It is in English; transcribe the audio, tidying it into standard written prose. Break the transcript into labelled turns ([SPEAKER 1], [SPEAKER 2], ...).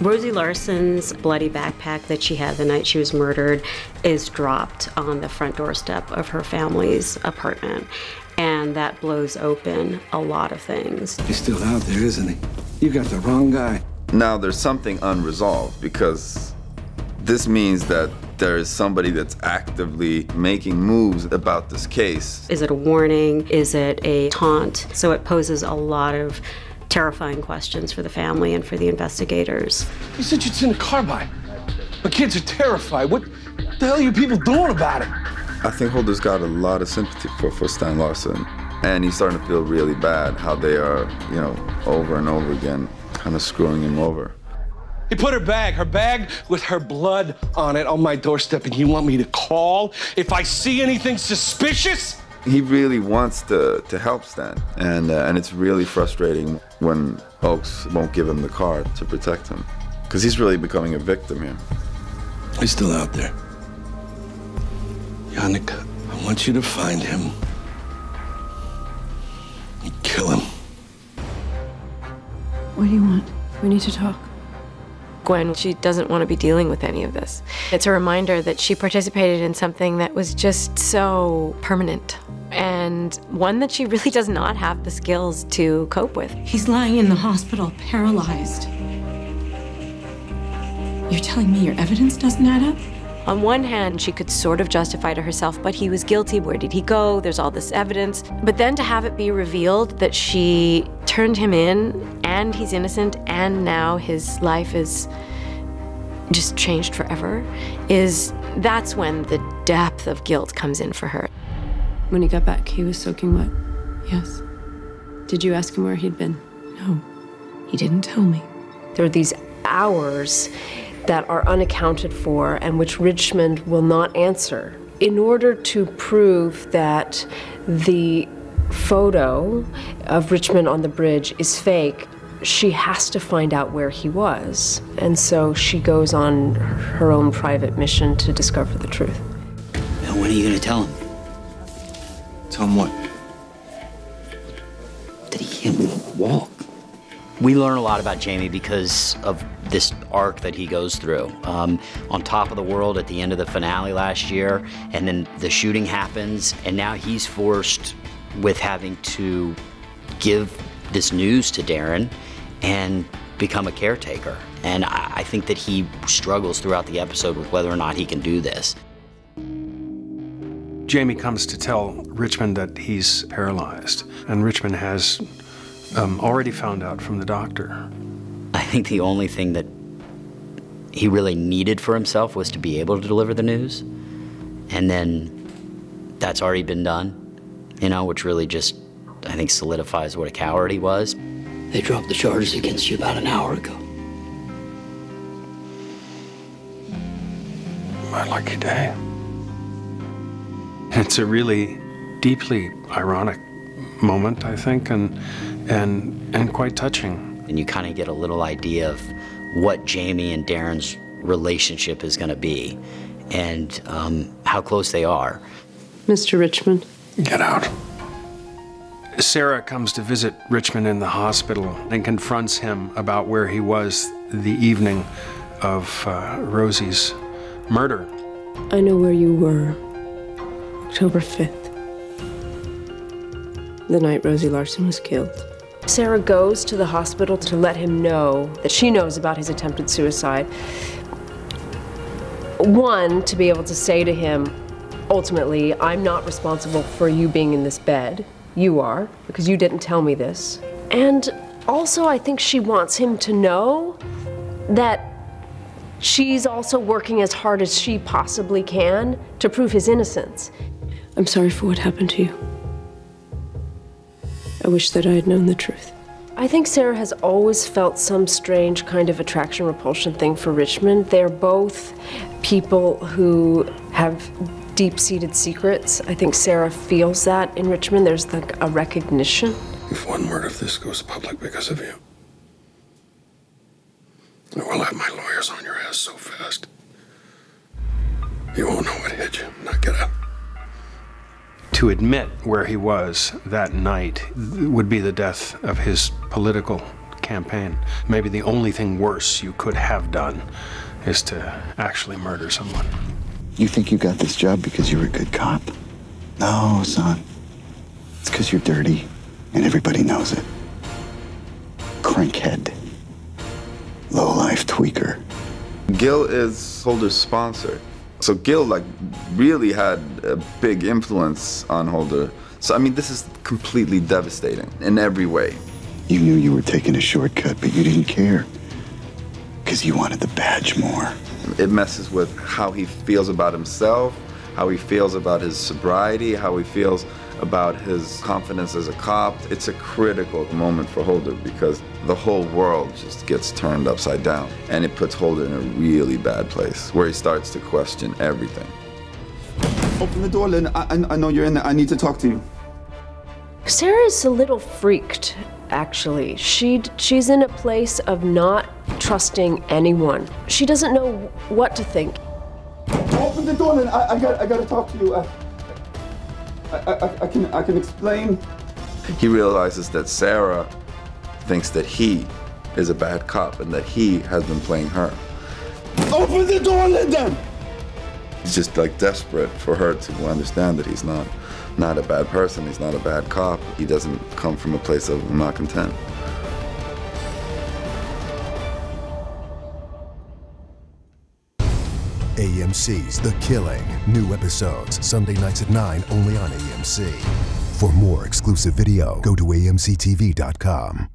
[SPEAKER 1] Rosie Larson's bloody backpack that she had the night she was murdered is dropped on the front doorstep of her family's apartment. And that blows open a lot of things.
[SPEAKER 2] He's still out there, isn't he? You got the wrong guy.
[SPEAKER 3] Now there's something unresolved because this means that there is somebody that's actively making moves about this case.
[SPEAKER 1] Is it a warning? Is it a taunt? So it poses a lot of terrifying questions for the family and for the investigators.
[SPEAKER 2] You said you'd send a car by. The kids are terrified. What the hell are you people doing about it?
[SPEAKER 3] I think Holder's got a lot of sympathy for Stan Larson. And he's starting to feel really bad how they are, you know, over and over again, kind of screwing him over.
[SPEAKER 2] He put her bag with her blood on it on my doorstep, and you want me to call if I see anything suspicious?
[SPEAKER 3] He really wants to help Stan, and it's really frustrating when Oakes won't give him the car to protect him, because he's really becoming a victim here.
[SPEAKER 2] He's still out there. Yannick, I want you to find him and kill him.
[SPEAKER 4] What do you want? We need to talk.
[SPEAKER 5] Gwen, she doesn't want to be dealing with any of this. It's a reminder that she participated in something that was just so permanent, and one that she really does not have the skills to cope with.
[SPEAKER 4] He's lying in the hospital, paralyzed. You're telling me your evidence doesn't add up?
[SPEAKER 5] On one hand, she could sort of justify to herself, but he was guilty, where did he go? There's all this evidence. But then to have it be revealed that she turned him in, and he's innocent, and now his life is just changed forever, that's when the depth of guilt comes in for her.
[SPEAKER 4] When he got back, he was soaking wet. Yes. Did you ask him where he'd been? No. He didn't tell me.
[SPEAKER 6] There are these hours that are unaccounted for and which Richmond will not answer. In order to prove that the photo of Richmond on the bridge is fake, she has to find out where he was. And so she goes on her own private mission to discover the truth.
[SPEAKER 7] Now, when are you gonna tell him?
[SPEAKER 2] Tell him what?
[SPEAKER 7] That he can't walk. We learn a lot about Jamie because of this arc that he goes through. On top of the world at the end of the finale last year, and then the shooting happens, and now he's forced with having to give this news to Darren and become a caretaker. And I think that he struggles throughout the episode with whether or not he can do this.
[SPEAKER 8] Jamie comes to tell Richmond that he's paralyzed, and Richmond has already found out from the doctor.
[SPEAKER 7] I think the only thing that he really needed for himself was to be able to deliver the news. And then that's already been done, you know, which really just, I think, solidifies what a coward he was. They dropped the charges against you about an hour ago.
[SPEAKER 8] My lucky day. It's a really deeply ironic moment, I think, and quite touching.
[SPEAKER 7] And you kind of get a little idea of what Jamie and Darren's relationship is going to be, and how close they are.
[SPEAKER 6] Mr. Richmond?
[SPEAKER 8] Get out. Sarah comes to visit Richmond in the hospital and confronts him about where he was the evening of Rosie's murder.
[SPEAKER 6] I know where you were. October 5th. The night Rosie Larson was killed. Sarah goes to the hospital to let him know that she knows about his attempted suicide. One, to be able to say to him, ultimately, I'm not responsible for you being in this bed. You are, because you didn't tell me this. And also, I think she wants him to know that she's also working as hard as she possibly can to prove his innocence. I'm sorry for what happened to you. I wish that I had known the truth. I think Sarah has always felt some strange kind of attraction-repulsion thing for Richmond. They're both people who have deep-seated secrets. I think Sarah feels that in Richmond. There's like a recognition.
[SPEAKER 2] If one word of this goes public because of you, I will have my lawyers on your ass so fast. You won't know what hit you. Now get out.
[SPEAKER 8] To admit where he was that night would be the death of his political campaign. Maybe the only thing worse you could have done is to actually murder someone.
[SPEAKER 9] You think you got this job because you were a good cop? No, son. It's because you're dirty, and everybody knows it. Crankhead. Low-life tweaker.
[SPEAKER 3] Gil is Holder's sponsor. So Gil, like, really had a big influence on Holder. So, I mean, this is completely devastating in every way.
[SPEAKER 9] You knew you were taking a shortcut, but you didn't care. Because you wanted the badge more.
[SPEAKER 3] It messes with how he feels about himself, how he feels about his sobriety, how he feels about his confidence as a cop. It's a critical moment for Holder because the whole world just gets turned upside down. And it puts Holder in a really bad place where he starts to question everything.
[SPEAKER 9] Open the door, Lynn. I know you're in there. I need to talk to you.
[SPEAKER 6] Sarah's a little freaked, actually. She's in a place of not trusting anyone. She doesn't know what to think.
[SPEAKER 9] Open the door, Lynn. I gotta talk to you. I can explain.
[SPEAKER 3] He realizes that Sarah thinks that he is a bad cop and that he has been playing her.
[SPEAKER 9] Open the door, Linda!
[SPEAKER 3] He's just like desperate for her to understand that he's not a bad person, he's not a bad cop. He doesn't come from a place of not content.
[SPEAKER 10] AMC's The Killing. New episodes Sunday nights at 9 only on AMC. For more exclusive video, go to amctv.com.